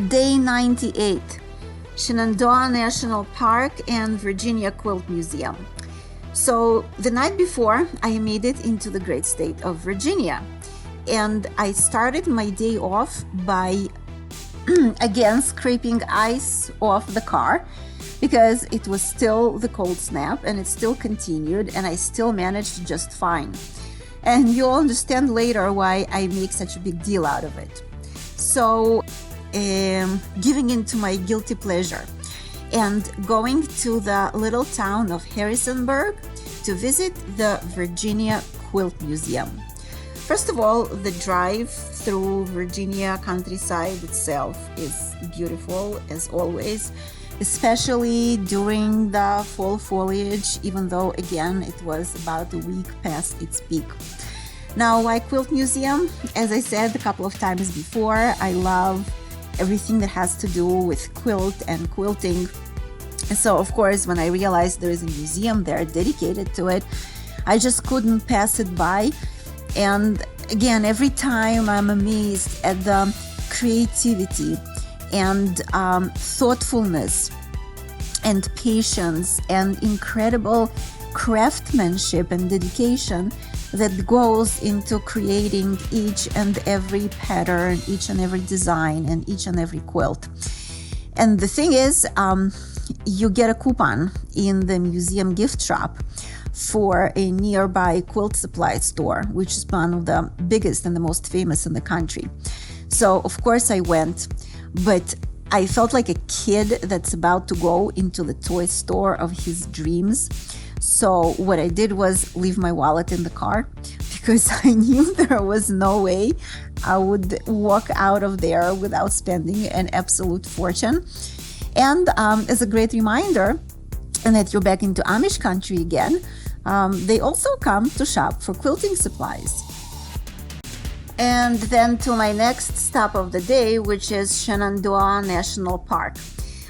Day 98, Shenandoah National Park and Virginia Quilt Museum. So the night before, I made it into the great state of Virginia. And I started my day off by, again, scraping ice off the car because it was still the cold snap and it still continued and I still managed just fine. And you'll understand later why I make such a big deal out of it. So, giving in to my guilty pleasure and going to the little town of Harrisonburg to visit the Virginia Quilt Museum. First of all, the drive through Virginia countryside itself is beautiful as always, especially during the fall foliage, even though again it was about a week past its peak. Now, why Quilt Museum? As I said a couple of times before, I love everything that has to do with quilt and quilting. And so, of course, when I realized there is a museum there dedicated to it, I just couldn't pass it by. And again, every time I'm amazed at the creativity and thoughtfulness and patience and incredible craftsmanship and dedication that goes into creating each and every pattern, each and every design, and each and every quilt. And the thing is, you get a coupon in the museum gift shop for a nearby quilt supply store, which is one of the biggest and the most famous in the country. So, of course, I went, but I felt like a kid that's about to go into the toy store of his dreams. So what I did was leave my wallet in the car because I knew there was no way I would walk out of there without spending an absolute fortune. And as a great reminder, and that you're back into Amish country again, they also come to shop for quilting supplies. And then to my next stop of the day, which is Shenandoah National Park.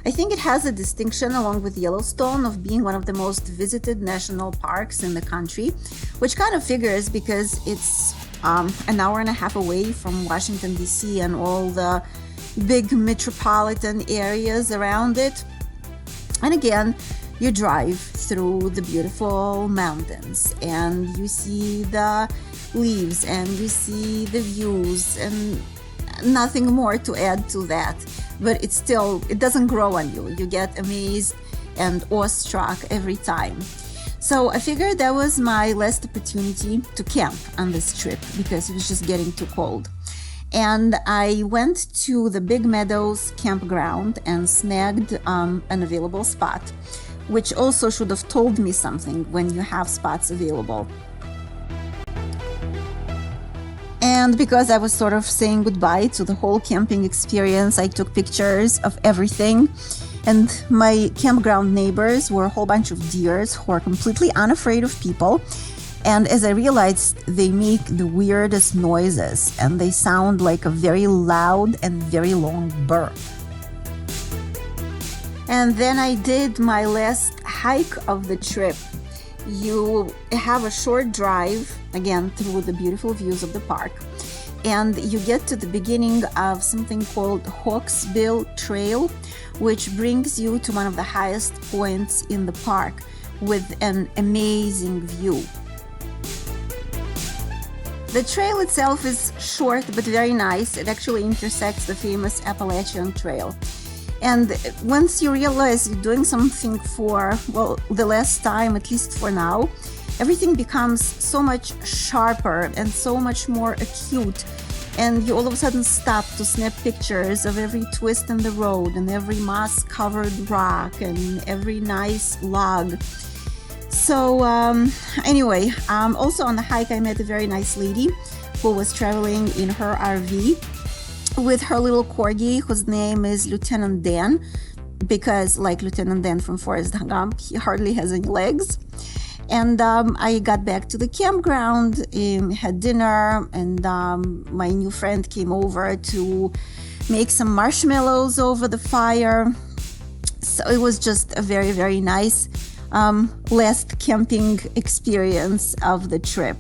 I think it has a distinction along with Yellowstone of being one of the most visited national parks in the country, which kind of figures because it's an hour and a half away from Washington, D.C. and all the big metropolitan areas around it. And again, you drive through the beautiful mountains and you see the leaves and you see the views and nothing more to add to that. But it doesn't grow on you. You get amazed and awestruck every time. So I figured that was my last opportunity to camp on this trip because it was just getting too cold. And I went to the Big Meadows campground and snagged an available spot, which also should have told me something when you have spots available. And because I was sort of saying goodbye to the whole camping experience, I took pictures of everything. And my campground neighbors were a whole bunch of deers who are completely unafraid of people. And as I realized, they make the weirdest noises and they sound like a very loud and very long burp. And then I did my last hike of the trip. You have a short drive, again, through the beautiful views of the park, and you get to the beginning of something called Hawksbill Trail, which brings you to one of the highest points in the park with an amazing view. The trail itself is short but very nice. It actually intersects the famous Appalachian Trail. And once you realize you're doing something for, well, the last time, at least for now, everything becomes so much sharper and so much more acute. And you all of a sudden stop to snap pictures of every twist in the road and every moss-covered rock and every nice log. So anyway, also on the hike, I met a very nice lady who was traveling in her RV with her little corgi, whose name is Lieutenant Dan, because like Lieutenant Dan from Forrest Gump, he hardly has any legs. And I got back to the campground, had dinner, and my new friend came over to make some marshmallows over the fire. So it was just a very, very nice last camping experience of the trip.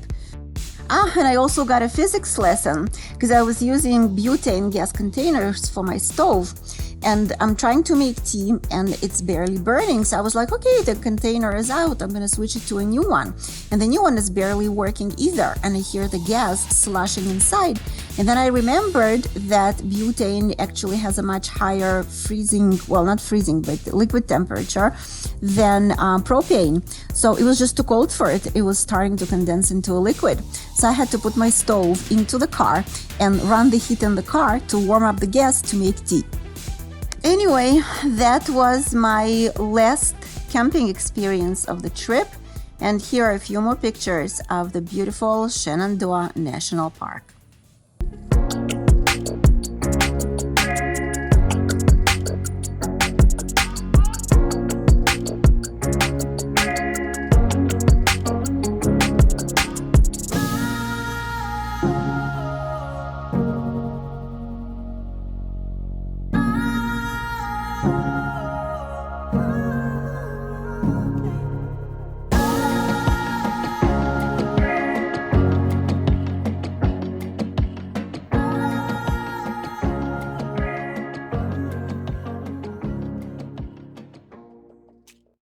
And I also got a physics lesson because I was using butane gas containers for my stove, and I'm trying to make tea and it's barely burning. So I was like, okay, the container is out. I'm going to switch it to a new one. And the new one is barely working either. And I hear the gas sloshing inside. And then I remembered that butane actually has a much higher freezing, well, not freezing, but liquid temperature than propane. So it was just too cold for it. It was starting to condense into a liquid. So I had to put my stove into the car and run the heat in the car to warm up the gas to make tea. Anyway, that was my last camping experience of the trip. And here are a few more pictures of the beautiful Shenandoah National Park.